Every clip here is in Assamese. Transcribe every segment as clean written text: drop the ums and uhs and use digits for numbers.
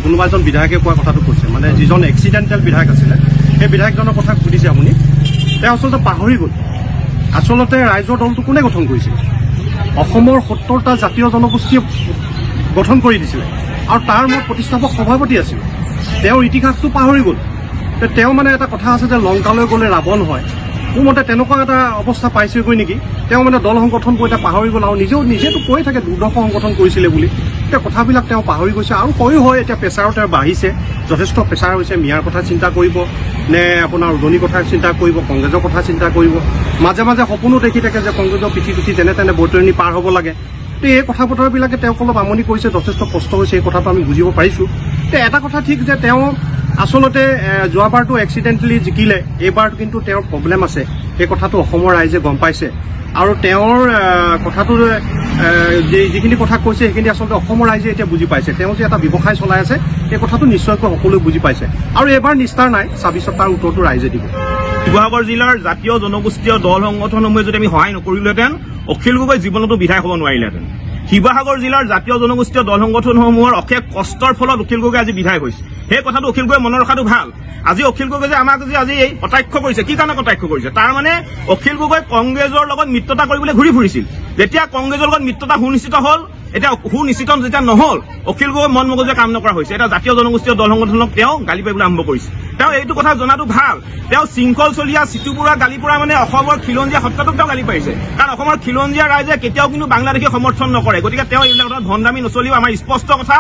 কোনোবা এজন বিধায়কে কোৱা কথাটো কৈছে মানে যিজন এক্সিডেণ্টেল বিধায়ক আছিলে সেই বিধায়কজনৰ কথা সুধিছে আপুনি তেওঁ আচলতে পাহৰি গ'ল আচলতে ৰাইজৰ দলটো কোনে গঠন কৰিছিল অসমৰ ৭০টা জাতীয় জনগোষ্ঠীয়ে গঠন কৰি দিছিলে আৰু তাৰ মূল প্ৰতিষ্ঠাপক সভাপতি আছিল তেওঁৰ ইতিহাসটো পাহৰি গ'ল তেওঁ মানে এটা কথা আছে যে লংকালৈ গ'লে ৰাৱণ হয় মোৰ মতে তেনেকুৱা এটা অৱস্থা পাইছেগৈ নেকি তেওঁ মানে দল সংগঠন কৰি এটা পাহৰি গ'ল আৰু নিজেতো কৈ থাকে দুৰ্দশ সংগঠন কৰিছিলে বুলি এতিয়া কথাবিলাক তেওঁ পাহৰি গৈছে আৰু হয় এতিয়া প্ৰেছাৰো তেওঁ বাঢ়িছে যথেষ্ট প্ৰেছাৰ হৈছে মিয়াৰ কথা চিন্তা কৰিব নে আপোনাৰ উজনিৰ কথা চিন্তা কৰিব কংগ্ৰেছৰ কথা চিন্তা কৰিব মাজে মাজে সপোনো দেখি থাকে যে কংগ্ৰেছৰ পিঠি তেনে বৈতৰণি পাৰ হ'ব লাগে তো এই কথা বতৰাবিলাকে তেওঁক অলপ আমনি কৰিছে যথেষ্ট কষ্ট হৈছে এই কথাটো আমি বুজিব পাৰিছোঁ এটা কথা ঠিক যে তেওঁ আচলতে যোৱাবাৰটো এক্সিডেণ্টেলি জিকিলে এইবাৰটো কিন্তু তেওঁৰ প্ৰব্লেম আছে সেই কথাটো অসমৰ ৰাইজে গম পাইছে আৰু তেওঁৰ কথাটো যিখিনি কথা কৈছে সেইখিনি আচলতে অসমৰ ৰাইজে এতিয়া বুজি পাইছে তেওঁ যে এটা ব্যৱসায় চলাই আছে সেই কথাটো নিশ্চয়কৈ সকলোৱে বুজি পাইছে আৰু এইবাৰ নিষ্ঠাৰ নাই ২৬ তাৰ উত্তৰটো ৰাইজে দিব শিৱসাগৰ জিলাৰ জাতীয় জনগোষ্ঠীয় দল সংগঠনসমূহে যদি আমি সহায় নকৰিলোহেঁতেন অখিল গগৈ জীৱনতো বিধায়ক হ'ব নোৱাৰিলেহেঁতেন শিৱসাগৰ জিলাৰ জাতীয় জনগোষ্ঠীয় দল সংগঠনসমূহৰ অশেষ কষ্টৰ ফলত অখিল গগৈ আজি বিধায়ক হৈছে সেই কথাটো অখিল গগৈয়ে মনত ৰখাটো ভাল আজি অখিল গগৈ যে আমাক যে আজি এই কটাক্ষ কৰিছে কি কাৰণে কটাক্ষ কৰিছে তাৰ মানে অখিল গগৈ কংগ্ৰেছৰ লগত মিত্ৰতা কৰিবলৈ ঘূৰি ফুৰিছিল যেতিয়া কংগ্ৰেছৰ লগত মিত্ৰতা সুনিশ্চিত হ'ল এতিয়া সুনিশ্চিত যেতিয়া নহ'ল অখিল গগৈ মন মগজুৱে কাম নকৰা হৈছে এটা জাতীয় জনগোষ্ঠীয় দল সংগঠনক তেওঁ গালি পাৰিবলৈ আৰম্ভ কৰিছে তেওঁ এইটো কথা জনাটো ভাল তেওঁ শৃংখল চলীয়া চিটুপুৰা গালি পৰা মানে অসমৰ খিলঞ্জীয়া সত্তাটোক তেওঁ গালি পাৰিছে কাৰণ অসমৰ খিলঞ্জীয়া ৰাইজে কেতিয়াও কিন্তু বাংলাদেশী সমৰ্থন নকৰে গতিকে তেওঁ এইবিলাক কথাত ভণ্ডামি নচলিব আমাৰ স্পষ্ট কথা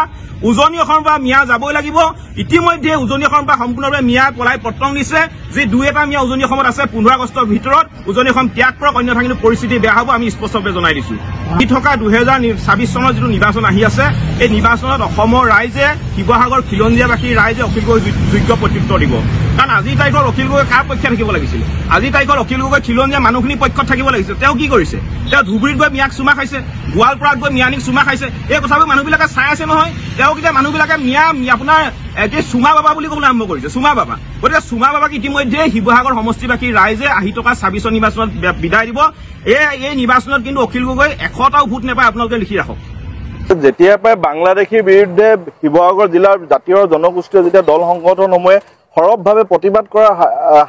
উজনি অসমৰ পৰা মিয়া যাবই লাগিব ইতিমধ্যে উজনি অসমৰ পৰা সম্পূৰ্ণভাৱে মিয়া পলাই পত্ৰং দিছে যে দুই এটা মিয়া উজনি অসমত আছে ১৫ আগষ্টৰ ভিতৰত উজনি অসম ত্যাগ কৰক অন্যথা কিন্তু পৰিস্থিতি বেয়া হ'ব আমি স্পষ্টভাৱে জনাই দিছো থকা ২০২৬ চনৰ যিটো নিৰ্বাচন আহি আছে এই নিৰ্বাচনত অসমৰ ৰাইজে শিৱসাগৰ খিলঞ্জীয়াবাসীৰ ৰাইজে অখিল গগৈক যোগ্য প্ৰত্যুত্তৰ দিব কাৰণ আজিৰ তাৰিখত অখিল গগৈ কাৰ পক্ষে থাকিব লাগিছিল আজিৰ তাৰিখত অখিল গগৈ খিলঞ্জীয়া মানুহখিনিৰ পক্ষত থাকিব লাগিছিল তেওঁ কি কৰিছে তেওঁ ধুবুৰীত গৈ মিয়াক চুমা খাইছে গোৱালপাৰাত গৈ মিয়ানীক চুমা খাইছে এই কথাবোৰ মানুহবিলাকে চাই আছে নহয় তেওঁক এতিয়া মানুহবিলাকে মিয়া আপোনাৰ এতিয়া চুমা বাবা বুলি ক'বলৈ আৰম্ভ কৰিছে চুমা বাবা গতিকে চুমা বাবাক ইতিমধ্যে শিৱসাগৰ সমষ্টিবাসীৰ ৰাইজে আহি থকা ২৬ নিৰ্বাচনত বিদায় দিব এই নিৰ্বাচনত কিন্তু অখিল গগৈ ১০০টাও ভোট নাপায় আপোনালোকে লিখি ৰাখক যেতিয়াৰ পৰাই বাংলাদেশীৰ বিৰুদ্ধে শিৱসাগৰ জিলাৰ জাতীয় জনগোষ্ঠীয় যেতিয়া দল সংগঠনসমূহে সৰবভাৱে প্ৰতিবাদ কৰা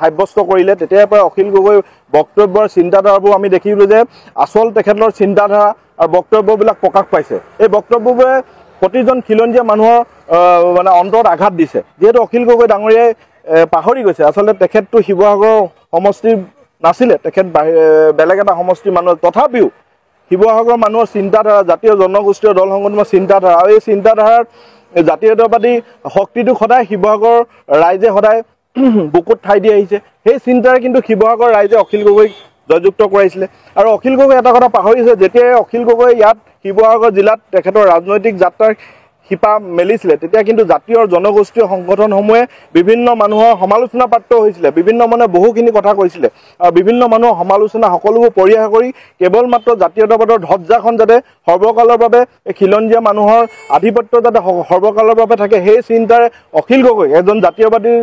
সাব্যস্ত কৰিলে তেতিয়াৰ পৰা অখিল গগৈ বক্তব্যৰ চিন্তাধাৰাবোৰ আমি দেখিলোঁ যে আচল তেখেতৰ চিন্তাধাৰা আৰু বক্তব্যবিলাক প্ৰকাশ পাইছে এই বক্তব্যবোৰে প্ৰতিজন খিলঞ্জীয়া মানুহৰ মানে অন্তৰত আঘাত দিছে যিহেতু অখিল গগৈ ডাঙৰীয়াই পাহৰি গৈছে আচলতে তেখেতটো শিৱসাগৰ সমষ্টিৰ নাছিলে তেখেত বেলেগ এটা সমষ্টিৰ মানুহ তথাপিও শিৱসাগৰৰ মানুহৰ চিন্তাধাৰা জাতীয় জনগোষ্ঠীয় দল সংগঠনৰ চিন্তাধাৰা আৰু এই চিন্তাধাৰাৰ জাতীয়তাবাদী শক্তিটো সদায় শিৱসাগৰ ৰাইজে সদায় বুকুত ঠাই দি আহিছে সেই চিন্তাৰে কিন্তু শিৱসাগৰ ৰাইজে অখিল গগৈক জয়যুক্ত কৰাইছিলে আৰু অখিল গগৈ এটা কথা পাহৰিছে যেতিয়াই অখিল গগৈ ইয়াত শিৱসাগৰ জিলাত তেখেতৰ ৰাজনৈতিক যাত্ৰাৰ শিপা মেলিছিলে তেতিয়া কিন্তু জাতীয় জনগোষ্ঠীয় সংগঠনসমূহে বিভিন্ন মানুহৰ সমালোচনা পাত্ৰ হৈছিলে বিভিন্ন মানুহে বহুখিনি কথা কৈছিলে আৰু বিভিন্ন মানুহৰ সমালোচনা সকলোবোৰ পৰিহাৰ কৰি কেৱল মাত্ৰ জাতীয়তাবাদৰ ধ্বজাখন যাতে সৰ্বকালৰ বাবে খিলঞ্জীয়া মানুহৰ আধিপত্য যাতে সৰ্বকালৰ বাবে থাকে সেই চিন্তাৰে অখিল গগৈ এজন জাতীয়বাদী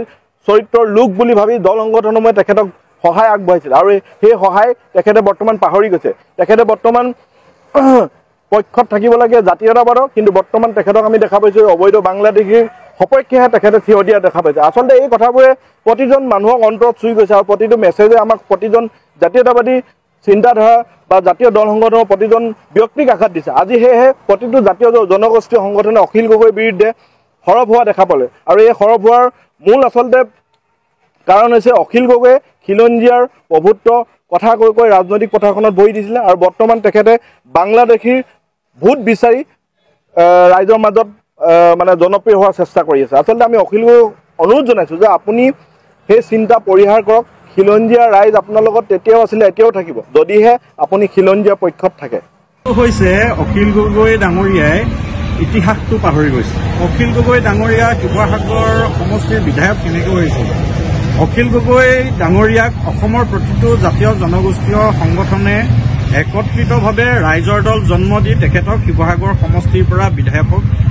চৰিত্ৰৰ লোক বুলি ভাবি দল সংগঠনসমূহে তেখেতক সহায় আগবঢ়াইছিল আৰু সেই সহায় তেখেতে বৰ্তমান পাহৰি গৈছে তেখেতে বৰ্তমান পক্ষত থাকিব লাগে জাতীয়তাবাদৰ কিন্তু বৰ্তমান তেখেতক আমি দেখা পাইছোঁ অবৈধ বাংলাদেশীৰ সপক্ষেহে তেখেতে থিয় দিয়া দেখা পাইছে আচলতে এই কথাবোৰে প্ৰতিজন মানুহক অন্তৰত চুই গৈছে আৰু প্ৰতিটো মেছেজে আমাক প্ৰতিজন জাতীয়তাবাদী চিন্তাধাৰা বা জাতীয় দল সংগঠনৰ প্ৰতিজন ব্যক্তিক আঘাত দিছে আজি সেয়েহে প্ৰতিটো জাতীয় জনগোষ্ঠীয় সংগঠনে অখিল গগৈৰ বিৰুদ্ধে সৰব হোৱা দেখা পালে আৰু এই সৰব হোৱাৰ মূল আচলতে কাৰণ হৈছে অখিল গগৈয়ে খিলঞ্জীয়াৰ প্ৰভুত্ব কথা কৈ কৈ ৰাজনৈতিক পথাৰখনত বহি দিছিলে আৰু বৰ্তমান তেখেতে বাংলাদেশীৰ ভোট বিচাৰি ৰাইজৰ মাজত মানে জনপ্ৰিয় হোৱাৰ চেষ্টা কৰি আছে আচলতে আমি অখিল গগৈক অনুৰোধ জনাইছোঁ যে আপুনি সেই চিন্তা পৰিহাৰ কৰক খিলঞ্জীয়া ৰাইজ আপোনাৰ লগত তেতিয়াও আছিলে এতিয়াও থাকিব যদিহে আপুনি খিলঞ্জীয়া পক্ষত থাকে হৈছে অখিল গগৈ ডাঙৰীয়াই ইতিহাসটো পাহৰি গৈছে অখিল গগৈ ডাঙৰীয়া শিৱসাগৰ সমষ্টিৰ বিধায়ক কেনেকৈ হৈছিল অখিল গগৈ ডাঙৰীয়াক অসমৰ প্ৰতিটো জাতীয় জনগোষ্ঠীয় সংগঠনে একত্ৰিতভাৱে ৰাইজৰ দল জন্ম দি তেখেতক শিৱসাগৰ সমষ্টিৰ পৰা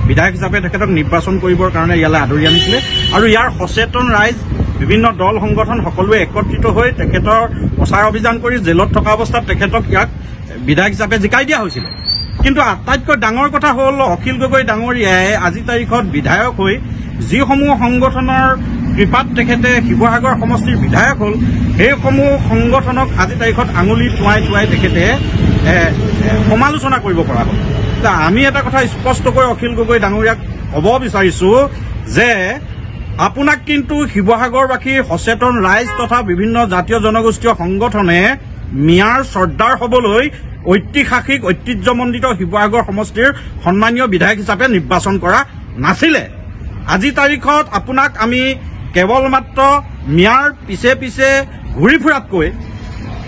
বিধায়ক হিচাপে তেখেতক নিৰ্বাচন কৰিবৰ কাৰণে ইয়ালৈ আদৰি আনিছিলে আৰু ইয়াৰ সচেতন ৰাইজ বিভিন্ন দল সংগঠন সকলোৱে একত্ৰিত হৈ তেখেতৰ প্ৰচাৰ অভিযান কৰি জেলত থকা অৱস্থাত তেখেতক ইয়াক বিধায়ক হিচাপে জিকাই দিয়া হৈছিলে কিন্তু আটাইতকৈ ডাঙৰ কথা হ'ল অখিল গগৈ ডাঙৰীয়াই আজি তাৰিখত বিধায়ক হৈ যিসমূহ সংগঠনৰ কৃপাত তেখেতে শিৱসাগৰ সমষ্টিৰ বিধায়ক হ'ল সেইসমূহ সংগঠনক আজি তাৰিখত আঙুলি টুৱাই তেখেতে সমালোচনা কৰিব পৰা হ'ল। আমি এটা কথা স্পষ্টকৈ অখিল গগৈ ডাঙৰীয়াক ক'ব বিচাৰিছো যে আপোনাক কিন্তু শিৱসাগৰবাসীৰ সচেতন ৰাইজ তথা বিভিন্ন জাতীয় জনগোষ্ঠীয় সংগঠনে মিয়াৰ চৰ্দাৰ হ'বলৈ ঐতিহাসিক ঐতিহ্যমণ্ডিত শিৱসাগৰ সমষ্টিৰ সন্মানীয় বিধায়ক হিচাপে নিৰ্বাচন কৰা নাছিলে। আজি তাৰিখত আপোনাক আমি কেৱল মাত্ৰ মিয়াৰ পিছে পিছে ঘূৰি ফুৰাতকৈ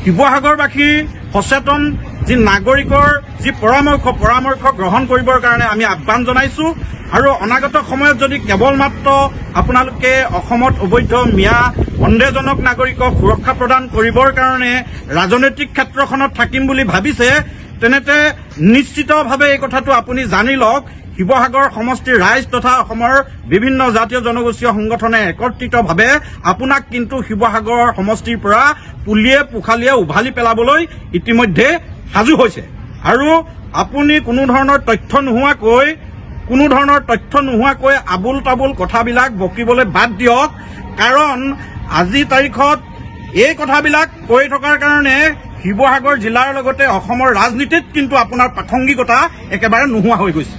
শিৱসাগৰবাসীৰ সচেতন যি নাগৰিকৰ যি পৰামৰ্শ গ্ৰহণ কৰিবৰ কাৰণে আমি আহ্বান জনাইছো আৰু অনাগত সময়ত যদি কেৱল মাত্ৰ আপোনালোকে অসমত অবৈধ মিয়া সন্দেহজনক নাগৰিকক সুৰক্ষা প্ৰদান কৰিবৰ কাৰণে ৰাজনৈতিক ক্ষেত্ৰখনত থাকিম বুলি ভাবিছে তেনেতে নিশ্চিতভাৱে এই কথাটো আপুনি জানি লওক শিৱসাগৰ সমষ্টিৰ ৰাইজ তথা অসমৰ বিভিন্ন জাতীয় জনগোষ্ঠীয় সংগঠনে একত্ৰিতভাৱে আপোনাক কিন্তু শিৱসাগৰ সমষ্টিৰ পৰা পুলিয়ে পোখালিয়ে উভালি পেলাবলৈ ইতিমধ্যে সাজু হৈছে আৰু আপুনি কোনো ধৰণৰ তথ্য নোহোৱাকৈ আবুল তাবুল কথাবিলাক বকিবলৈ বাদ দিয়ক। কাৰণ আজি তাৰিখত এই কথাবিলাক কৈ থকাৰ কাৰণে শিৱসাগৰ জিলাৰ লগতে অসমৰ ৰাজনীতিত কিন্তু আপোনাৰ প্ৰাসংগিকতা একেবাৰে নোহোৱা হৈ গৈছে।